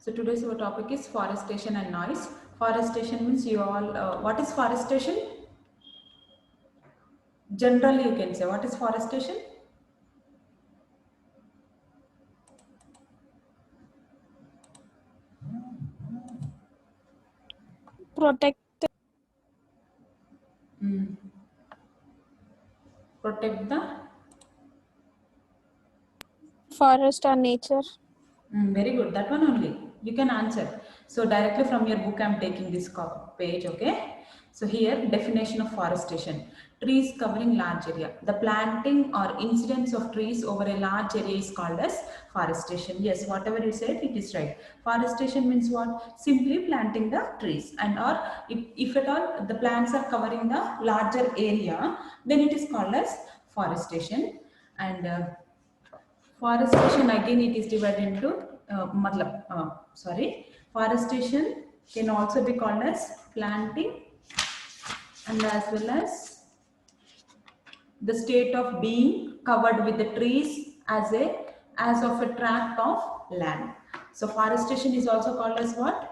So today's our topic is forestation and noise. Forestation means you all, what is forestation? Generally you can say, what is forestation? Protect Mm. Protect the, forest or nature. very good, that one only. You can answer. So directly from your book I'm taking this page, okay? So here, definition of forestation. Trees covering large area. The planting or incidence of trees over a large area is called as forestation. Yes, whatever you said, it is right. Forestation means what? Simply planting the trees, and or if at all the plants are covering the larger area, then it is called as forestation. And forestation again it is divided into forestation can also be called as planting and as well as the state of being covered with the trees as of a tract of land. So forestation is also called as what?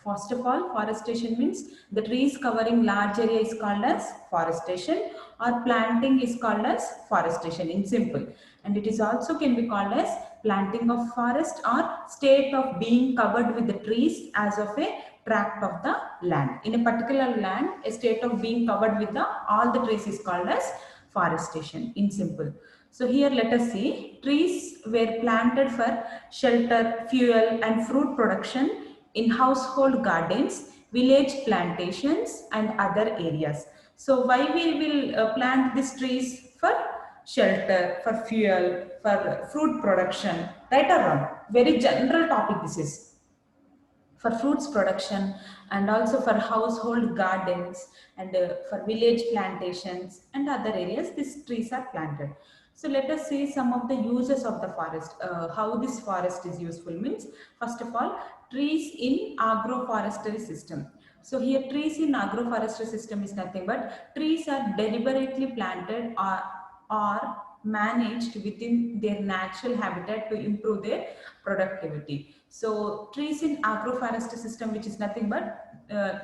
First of all, forestation means the trees covering large area is called as forestation, or planting is called as forestation in simple. And it is also can be called as planting of forest or state of being covered with the trees as of a tract of the land. In a particular land, a state of being covered with the all the trees is called as forestation in simple. So here let us see, trees were planted for shelter, fuel and fruit production in household gardens, village plantations and other areas. So why we will plant these trees? For shelter, for fuel, for fruit production, right or wrong? Very general topic this is. For fruits production and also for household gardens and for village plantations and other areas these trees are planted. So let us see some of the uses of the forest, how this forest is useful means. First of all, trees in agroforestry system. So here trees in agroforestry system is nothing but trees are deliberately planted or managed within their natural habitat to improve their productivity. So trees in agroforestry system, which is nothing but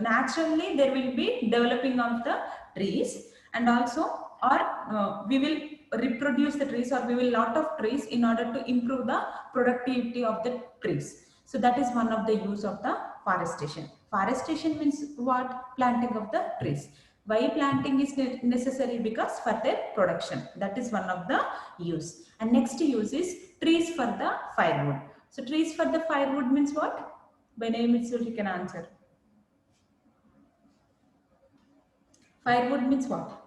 naturally there will be developing of the trees, and also or we will reproduce the trees, or we will lot of trees in order to improve the productivity of the trees. So that is one of the use of the forestation. Forestation means what? Planting of the trees. Why planting is necessary? Because for their production. That is one of the use. And next use is trees for the firewood. So trees for the firewood means what? By name itself you can answer. Firewood means what?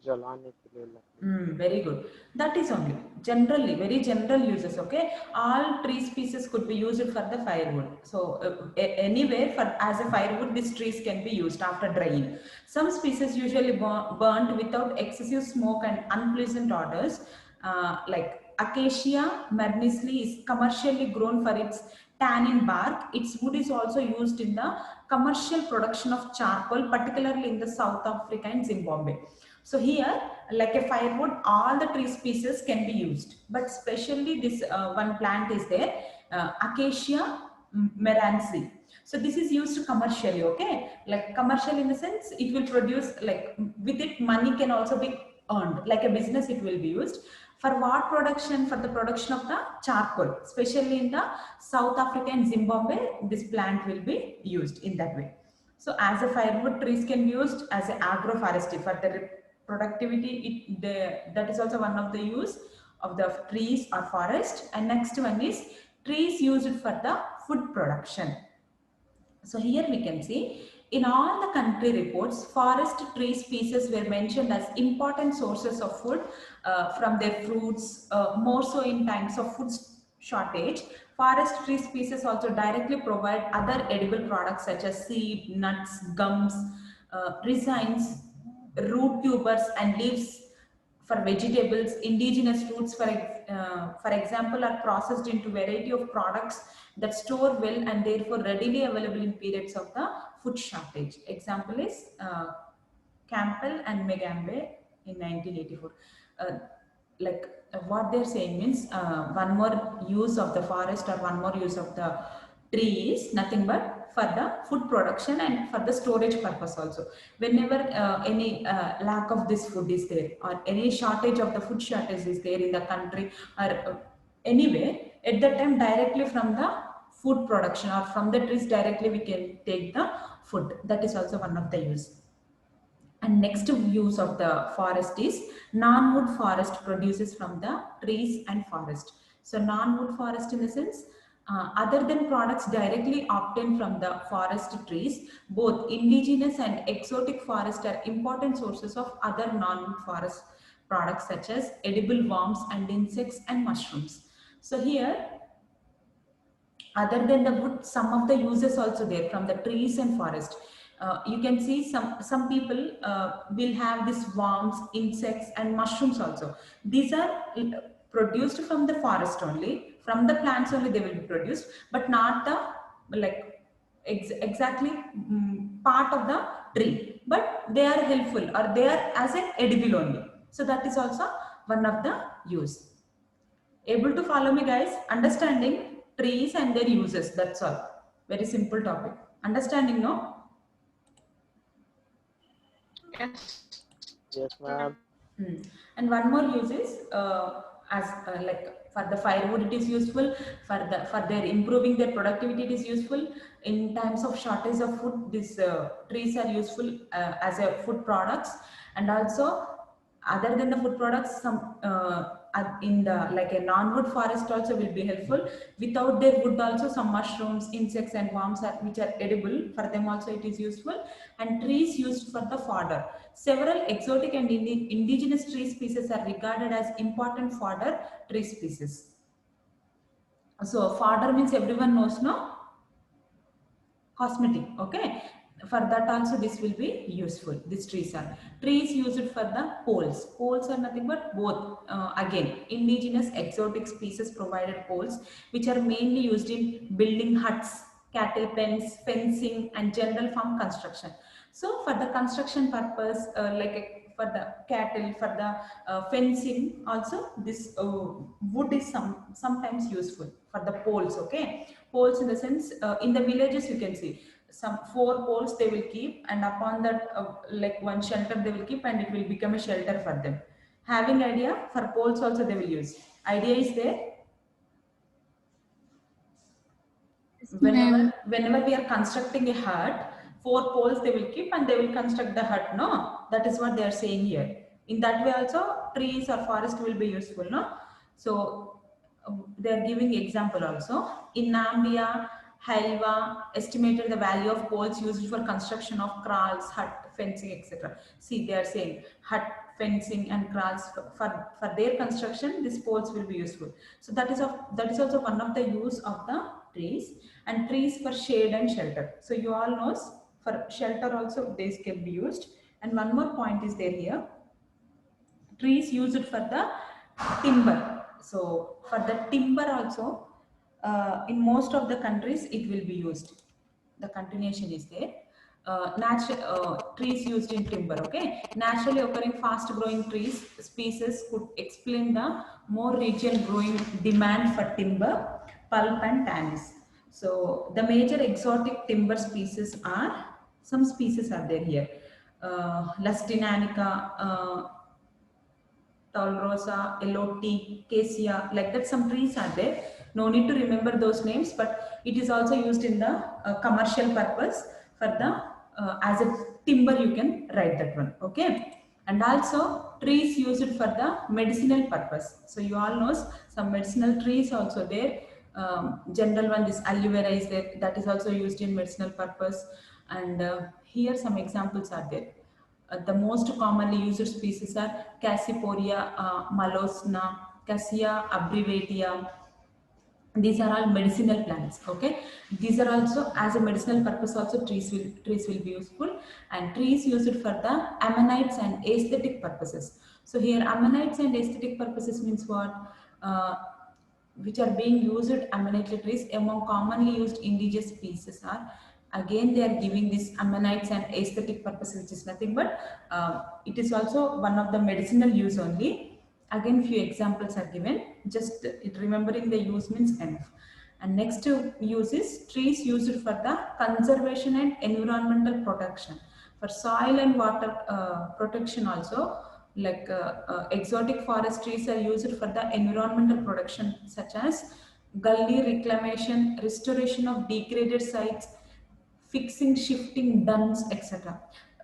जलाने के लिए लकड़ी. Very good. That is only generally very general uses. Okay, all tree species could be used for the firewood. So anywhere for as a firewood, these trees can be used after drying. Some species usually burnt without excessive smoke and unpleasant odors, like Acacia marnisli is commercially grown for its tannin bark. Its wood is also used in the commercial production of charcoal, particularly in the South Africa and Zimbabwe. So here, like a firewood, all the tree species can be used, but especially this one plant is there, Acacia meransi. So this is used commercially, okay? Like commercial in the sense, it will produce, like with it money can also be earned, like a business it will be used. For what production? For the production of the charcoal, especially in the South Africa and Zimbabwe, this plant will be used in that way. So as a firewood, trees can be used as an agroforestry for the productivity. That is also one of the use of the trees or forest. And next one is trees used for the food production. So here we can see in all the country reports, forest tree species were mentioned as important sources of food from their fruits, more so in times of food shortage. Forest tree species also directly provide other edible products such as seed, nuts, gums, resins, root tubers and leaves for vegetables. Indigenous fruits, for example, are processed into variety of products that store well and therefore readily available in periods of the food shortage. Example is Campbell and Megambe in 1984. Uh, like what they're saying means one more use of the forest or one more use of the tree is nothing but for the food production and for the storage purpose also. Whenever any lack of this food is there or any shortage of the food shortage is there in the country or anyway, at that time directly from the food production or from the trees directly we can take the food. That is also one of the use. And next use of the forest is non-wood forest produces from the trees and forest. So non-wood forest in the sense other than products directly obtained from the forest trees, both indigenous and exotic forest are important sources of other non-wood forest products such as edible worms and insects and mushrooms. So here other than the wood, some of the uses also there from the trees and forest. You can see some people will have these worms, insects and mushrooms also. These are produced from the forest only, from the plants only they will be produced, but not the like exactly part of the tree, but they are helpful or they are as an edible only. So that is also one of the use. Able to follow me, guys? Understanding trees and their uses. That's all. Very simple topic. Understanding, no? Yes. Yes, ma'am. Hmm. And one more use is as like for the firewood it is useful, for their improving their productivity it is useful. In times of shortage of food, these trees are useful as a food products, and also other than the food products, some in the like a non-wood forest also will be helpful. Without their wood also some mushrooms, insects and worms are which are edible, for them also it is useful. And trees used for the fodder. Several exotic and indigenous tree species are regarded as important fodder tree species. So fodder means everyone knows, no? Cosmetic, okay? For that also this will be useful. These trees used for the poles are nothing but both again indigenous exotic species provided poles which are mainly used in building huts, cattle pens, fencing and general farm construction. So for the construction purpose for the cattle, for the fencing also this wood is sometimes useful for the poles, okay? Poles in the sense in the villages you can see some 4 poles they will keep, and upon that like one shelter they will keep and it will become a shelter for them. Having idea? For poles also they will use. Idea is there? Whenever we are constructing a hut, 4 poles they will keep and they will construct the hut, no? That is what they are saying here. In that way also trees or forest will be useful, no? So they are giving example also. In Nambia, Halwa estimated the value of poles used for construction of kraals, hut, fencing, etc. See, they are saying hut, fencing, and kraals for their construction. These poles will be useful. So that is also one of the use of the trees. And trees for shade and shelter. So you all knows for shelter also these can be used. And one more point is there here. Trees used for the timber. So for the timber also, in most of the countries it will be used. The continuation is there. Trees used in timber, okay? Naturally occurring fast growing trees species could explain the more region growing demand for timber, pulp and tannins. So the major exotic timber species are, some species are there here. Lustinanica, Tallrosa, Eloti, Cassia, like that some trees are there. No need to remember those names, but it is also used in the commercial purpose for the, as a timber you can write that one, okay? And also trees used for the medicinal purpose. So you all knows some medicinal trees also there. General one, this aloe vera is there, that is also used in medicinal purpose. And here some examples are there. The most commonly used species are Cassiporia malosna, Cassia abbreviatia. These are all medicinal plants, okay? These are also as a medicinal purpose also trees will be useful. And trees used for the ammonites and aesthetic purposes. So here ammonites and aesthetic purposes means what? Which are being used ammonite trees among commonly used indigenous species are, again they are giving this ammonites and aesthetic purpose, which is nothing but it is also one of the medicinal use only. Again, few examples are given. Just remembering the use means enough. And next use is trees used for the conservation and environmental protection. For soil and water protection also, like exotic forest trees are used for the environmental protection, such as gully reclamation, restoration of degraded sites, fixing shifting duns, etc.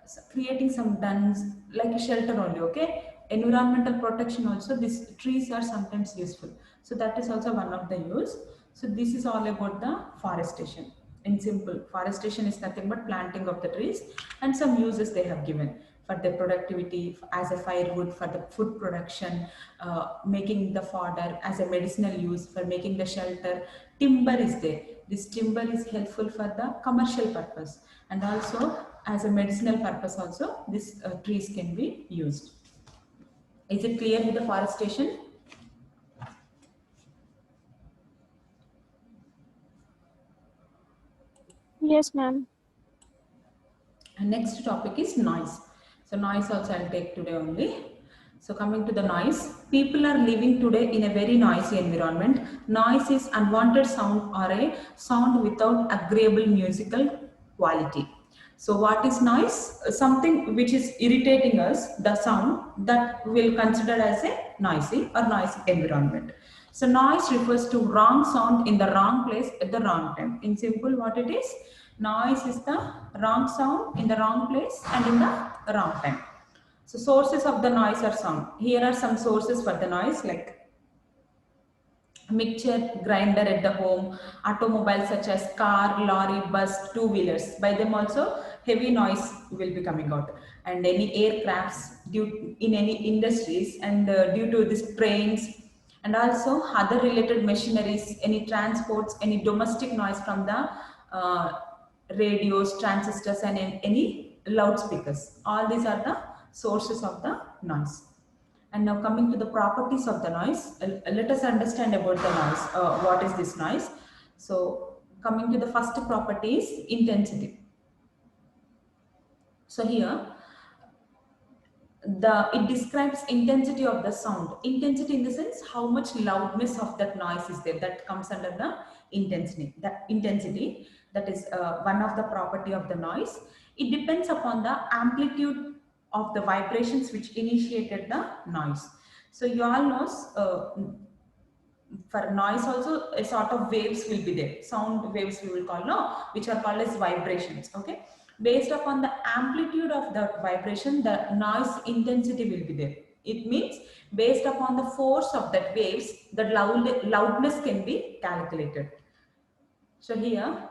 So creating some duns like a shelter only. Okay, environmental protection also, these trees are sometimes useful, so that is also one of the use. So this is all about the forestation. In simple, forestation is nothing but planting of the trees, and some uses they have given for their productivity, as a firewood for the food production, making the fodder, as a medicinal use for making the shelter. Timber is there. This timber is helpful for the commercial purpose, and also as a medicinal purpose also these trees can be used. Is it clear with the forestation? Yes, ma'am. And next topic is noise. So noise also I'll take today only. So coming to the noise, people are living today in a very noisy environment. Noise is unwanted sound or a sound without agreeable musical quality. So what is noise? Something which is irritating us, the sound that we'll consider as a noisy or noisy environment. So noise refers to wrong sound in the wrong place at the wrong time. In simple, what it is? Noise is the wrong sound in the wrong place and in the wrong time. So sources of the noise are some. Here are some sources for the noise, like mixture grinder at the home, automobiles such as car, lorry, bus, two-wheelers. By them also heavy noise will be coming out, and any aircrafts due in any industries, and due to these trains, and also other related machineries, any transports, any domestic noise from the radios, transistors, and any loudspeakers. All these are the sources of the noise. And now coming to the properties of the noise, let us understand about the noise. What is this noise? So coming to the first property is intensity. So here it describes intensity of the sound. Intensity in the sense how much loudness of that noise is there, that comes under the intensity. That is one of the property of the noise. It depends upon the amplitude of the vibrations which initiated the noise. So you all knows for noise also a sort of waves will be there, sound waves we will call, no, which are called as vibrations. Okay, based upon the amplitude of the vibration, the noise intensity will be there. It means based upon the force of that waves, the loudness can be calculated. So here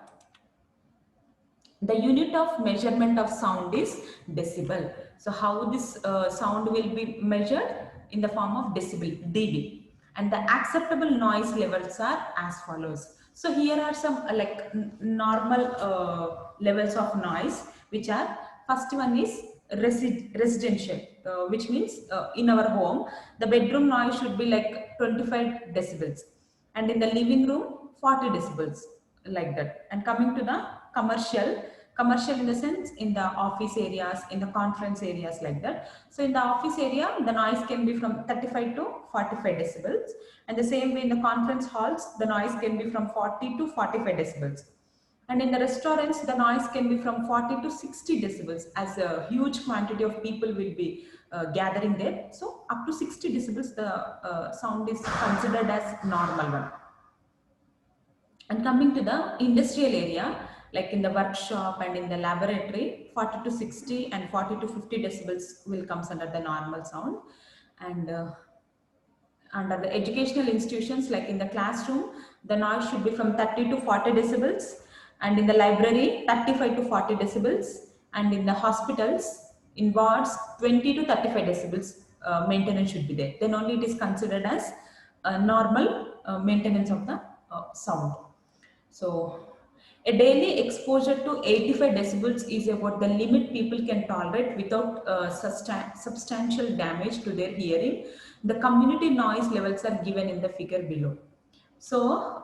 the unit of measurement of sound is decibel. So how this sound will be measured? In the form of decibel, dB. And the acceptable noise levels are as follows. So here are some normal levels of noise, which are, first one is residential, which means in our home, the bedroom noise should be like 25 decibels. And in the living room, 40 decibels, like that. And coming to the commercial in the sense in the office areas, in the conference areas, like that. So in the office area, the noise can be from 35 to 45 decibels, and the same way in the conference halls, the noise can be from 40 to 45 decibels. And in the restaurants, the noise can be from 40 to 60 decibels, as a huge quantity of people will be gathering there. So up to 60 decibels, the sound is considered as normal one. And coming to the industrial area, like in the workshop and in the laboratory, 40 to 60 and 40 to 50 decibels will comes under the normal sound. And under the educational institutions, like in the classroom, the noise should be from 30 to 40 decibels. And in the library, 35 to 40 decibels. And in the hospitals, in wards, 20 to 35 decibels maintenance should be there. Then only it is considered as normal maintenance of the sound. So a daily exposure to 85 decibels is about the limit people can tolerate without substantial damage to their hearing. The community noise levels are given in the figure below. So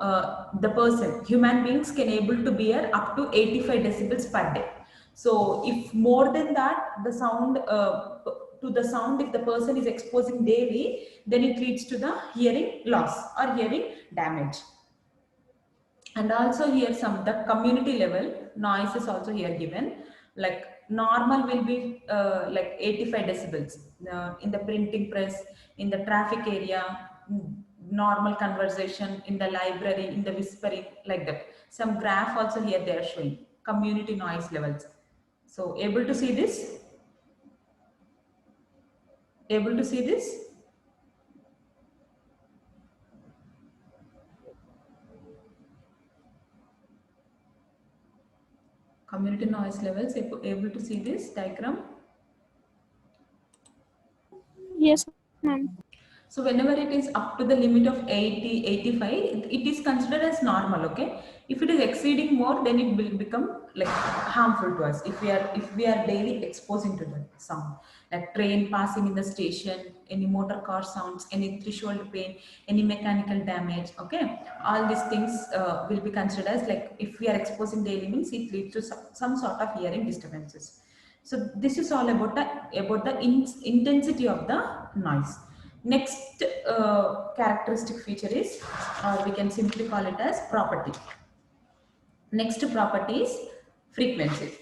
the person, human beings can able to bear up to 85 decibels per day. So if more than that, the sound to the sound, if the person is exposing daily, then it leads to the hearing loss or hearing damage. And also here the community level noise is also here given. Like normal will be like 85 decibels in the printing press, in the traffic area, normal conversation, in the library, in the whispering, like that. Some graph also here they are showing community noise levels. So able to see this? Able to see this? Community noise levels, able to see this diagram? Yes, ma'am. So whenever it is up to the limit of 80, 85, it is considered as normal, okay? If it is exceeding more, then it will become like harmful to us if we are daily exposing to the sound. Like train passing in the station, any motor car sounds, any threshold pain, any mechanical damage, okay? All these things will be considered as like if we are exposing daily means it leads to some sort of hearing disturbances. So this is all about the intensity of the noise. Next characteristic feature is, or we can simply call it as property. Next property is frequency.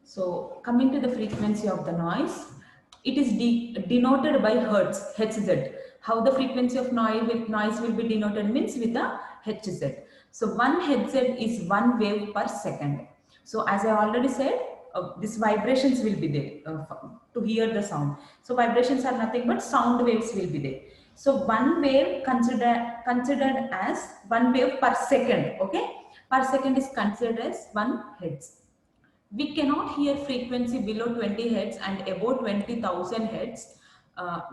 So coming to the frequency of the noise, it is denoted by hertz, Hz. How the frequency of noise will be denoted means with the Hz. So 1 Hz is 1 wave per second. So as I already said, these vibrations will be there to hear the sound. So vibrations are nothing but sound waves will be there. So one wave considered as 1 wave per second. Okay, per second is considered as 1 hertz. We cannot hear frequency below 20 hertz and above 20,000 hertz.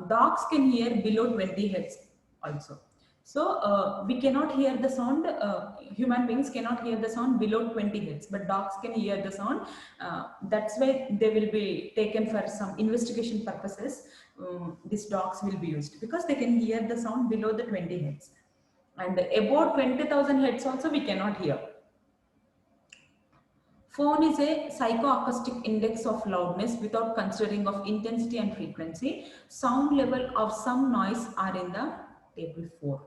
Dogs can hear below 20 hertz also. So we cannot hear the sound, human beings cannot hear the sound below 20 hertz, but dogs can hear the sound. That's why they will be taken for some investigation purposes. These dogs will be used because they can hear the sound below the 20 hertz. And above 20,000 hertz also we cannot hear. Phone is a psychoacoustic index of loudness without considering of intensity and frequency. Sound level of some noise are in the table 4.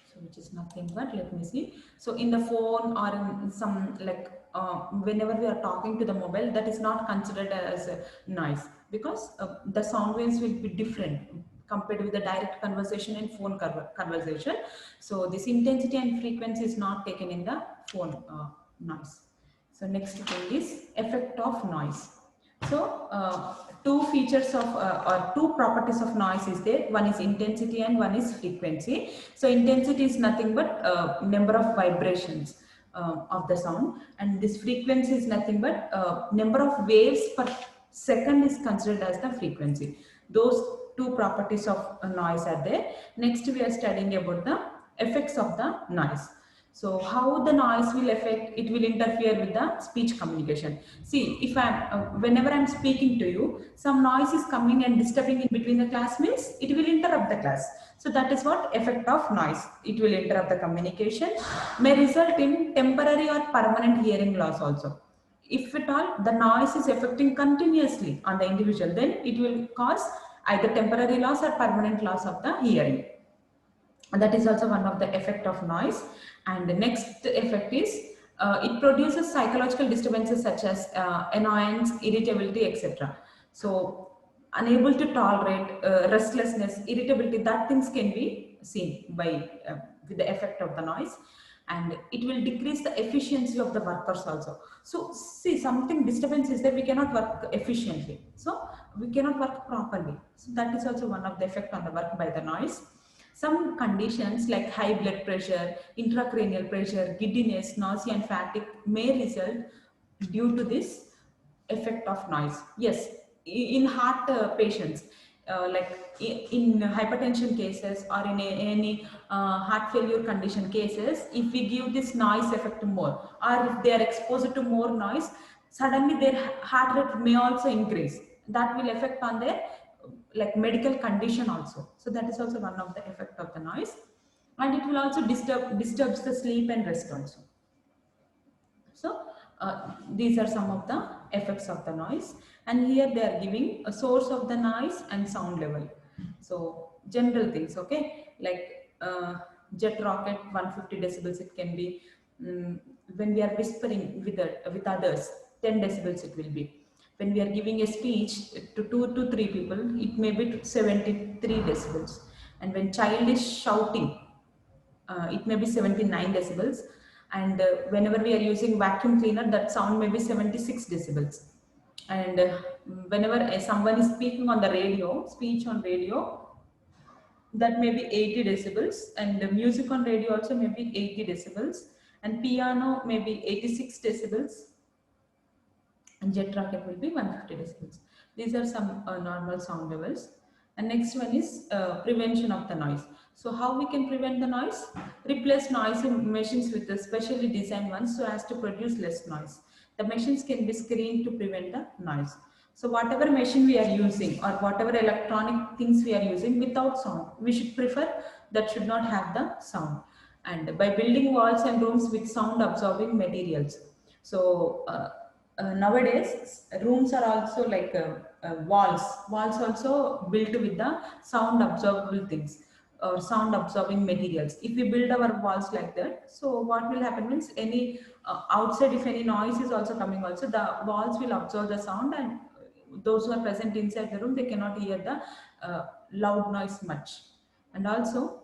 So which is nothing but, let me see. So in the phone or in some like whenever we are talking to the mobile, that is not considered as a noise because the sound waves will be different compared with the direct conversation and phone conversation. So this intensity and frequency is not taken in the phone noise. So next thing is effect of noise. So two features of or two properties of noise is there. One is intensity and one is frequency. So intensity is nothing but number of vibrations of the sound, and this frequency is nothing but number of waves per second is considered as the frequency. Those two properties of noise are there. Next we are studying about the effects of the noise. So how the noise will affect, it will interfere with the speech communication. See, if whenever I'm speaking to you, some noise is coming and disturbing in between the class means it will interrupt the class. So that is what effect of noise. It will interrupt the communication, may result in temporary or permanent hearing loss also. If at all the noise is affecting continuously on the individual, then it will cause either temporary loss or permanent loss of the hearing. And that is also one of the effect of noise. And the next effect is it produces psychological disturbances such as annoyance, irritability, etc. So unable to tolerate restlessness, irritability, that things can be seen by with the effect of the noise. And it will decrease the efficiency of the workers also. So see, something disturbance is that we cannot work efficiently, so we cannot work properly. So that is also one of the effect on the work by the noise. Some conditions like high blood pressure, intracranial pressure, giddiness, nausea and fatigue may result due to this effect of noise. Yes, in heart patients, like in hypertension cases or in any heart failure condition cases, if we give this noise effect more, or if they are exposed to more noise, suddenly their heart rate may also increase. That will affect on their like medical condition also. So that is also one of the effect of the noise, and it will also disturbs the sleep and rest also. So these are some of the effects of the noise, and here they are giving a source of the noise and sound level. So general things, okay, like jet rocket 150 decibels it can be. When we are whispering with others, 10 decibels it will be. When we are giving a speech to 2 to 3 people, it may be 73 decibels. And when child is shouting, it may be 79 decibels. And whenever we are using vacuum cleaner, that sound may be 76 decibels. And whenever someone is speaking on the radio, speech on radio, that may be 80 decibels, and the music on radio also may be 80 decibels, and piano may be 86 decibels, and jet rocket will be 150 decibels. These are some normal sound levels. And next one is prevention of the noise. So how we can prevent the noise? Replace noisy machines with the specially designed ones so as to produce less noise. The machines can be screened to prevent the noise. So whatever machine we are using or whatever electronic things we are using without sound, we should prefer that should not have the sound. And by building walls and rooms with sound absorbing materials. So nowadays rooms are also like walls also built with the sound absorbable things or sound absorbing materials. If we build our walls like that, so what will happen means any outside, if any noise is also coming also, the walls will absorb the sound, and those who are present inside the room, they cannot hear the loud noise much. And also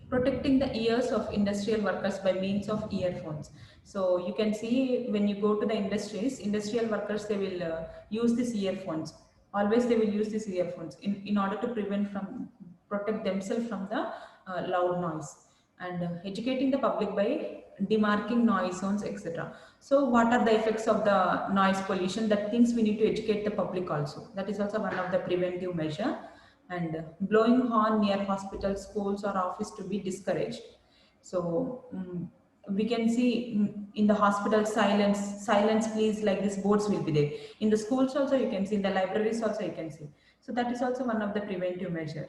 protecting the ears of industrial workers by means of earphones. So you can see when you go to the industries, industrial workers, they will use these earphones. Always they will use these earphones in order to protect themselves from the loud noise. And educating the public by demarking noise zones, etc. So what are the effects of the noise pollution? That things we need to educate the public also. That is also one of the preventive measure. And blowing horn near hospitals, schools or office to be discouraged. So we can see in the hospital, silence please, like this boards will be there. In the schools also you can see, in the libraries also you can see. So that is also one of the preventive measure.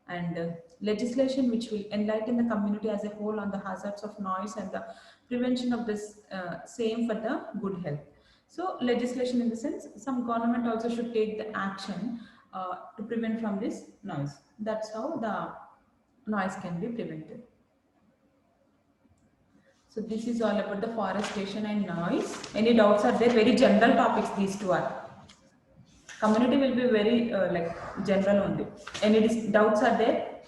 And legislation which will enlighten the community as a whole on the hazards of noise and the prevention of this same for the good health. So legislation in the sense, some government also should take the action to prevent from this noise. That's how the noise can be prevented. So this is all about the forestation and noise. Any doubts are there? Very general topics these two are. Community will be very like general only. Any doubts are there?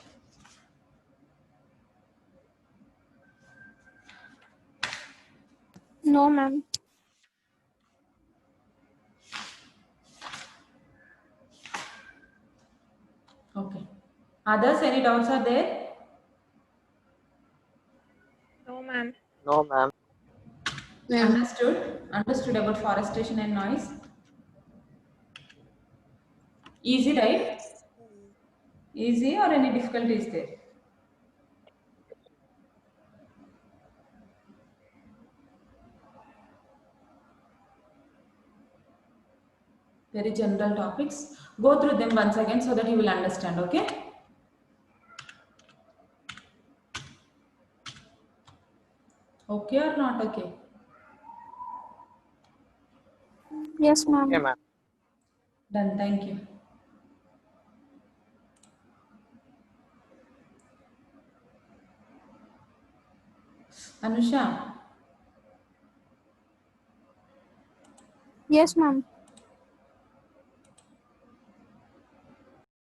No, ma'am. Okay. Others, any doubts are there? No, ma'am. No, ma'am. Understood? Understood about forestation and noise? Easy, right? Easy, or any difficulties there? Very general topics. Go through them once again so that you will understand, okay? Okay or not okay? Yes, ma'am. Okay, ma'am. Done, thank you. Anusha, Yes, ma'am.